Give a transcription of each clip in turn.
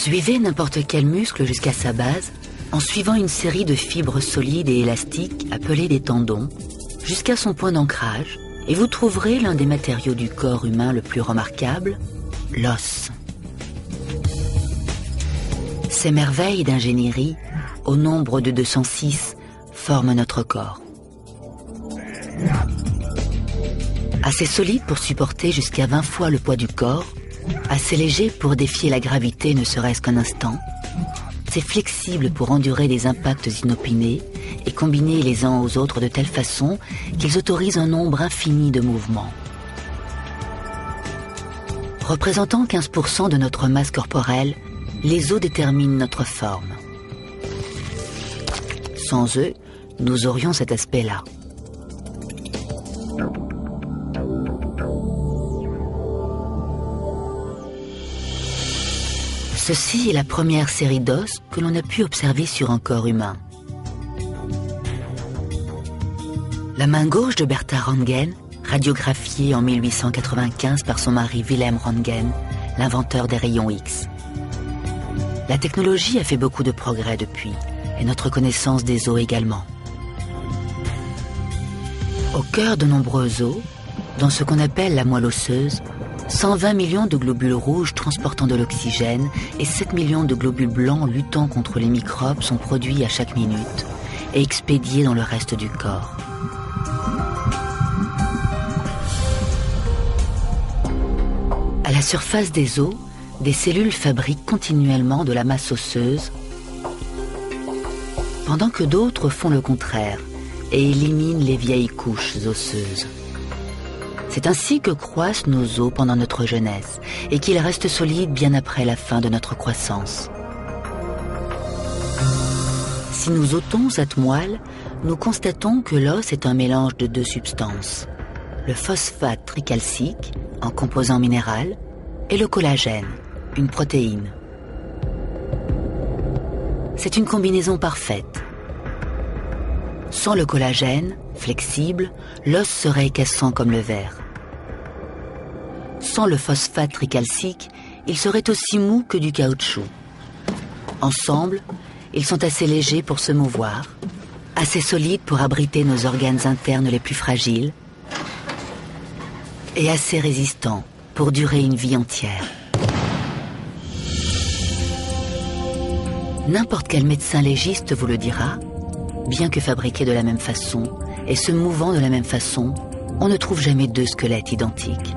Suivez n'importe quel muscle jusqu'à sa base en suivant une série de fibres solides et élastiques appelées des tendons jusqu'à son point d'ancrage et vous trouverez l'un des matériaux du corps humain le plus remarquable, l'os. Ces merveilles d'ingénierie, au nombre de 206, forment notre corps. Assez solide pour supporter jusqu'à 20 fois le poids du corps, assez léger pour défier la gravité ne serait-ce qu'un instant, c'est flexible pour endurer des impacts inopinés et combiner les uns aux autres de telle façon qu'ils autorisent un nombre infini de mouvements. Représentant 15% de notre masse corporelle, les os déterminent notre forme. Sans eux, nous aurions cet aspect-là. Ceci est la première série d'os que l'on a pu observer sur un corps humain. La main gauche de Bertha Röntgen, radiographiée en 1895 par son mari Wilhelm Röntgen, l'inventeur des rayons X. La technologie a fait beaucoup de progrès depuis, et notre connaissance des os également. Au cœur de nombreux os, dans ce qu'on appelle la moelle osseuse, 120 millions de globules rouges transportant de l'oxygène et 7 millions de globules blancs luttant contre les microbes sont produits à chaque minute et expédiés dans le reste du corps. À la surface des os, des cellules fabriquent continuellement de la masse osseuse, pendant que d'autres font le contraire et éliminent les vieilles couches osseuses. C'est ainsi que croissent nos os pendant notre jeunesse et qu'ils restent solides bien après la fin de notre croissance. Si nous ôtons cette moelle, nous constatons que l'os est un mélange de deux substances, le phosphate tricalcique, un composant minéral, et le collagène, une protéine. C'est une combinaison parfaite. Sans le collagène, flexible, l'os serait cassant comme le verre. Sans le phosphate tricalcique, il serait aussi mou que du caoutchouc. Ensemble, ils sont assez légers pour se mouvoir, assez solides pour abriter nos organes internes les plus fragiles, et assez résistants pour durer une vie entière. N'importe quel médecin légiste vous le dira, bien que fabriqués de la même façon et se mouvant de la même façon, on ne trouve jamais deux squelettes identiques.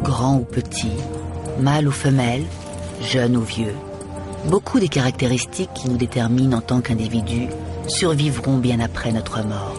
Grand ou petit, mâle ou femelle, jeune ou vieux, beaucoup des caractéristiques qui nous déterminent en tant qu'individus survivront bien après notre mort.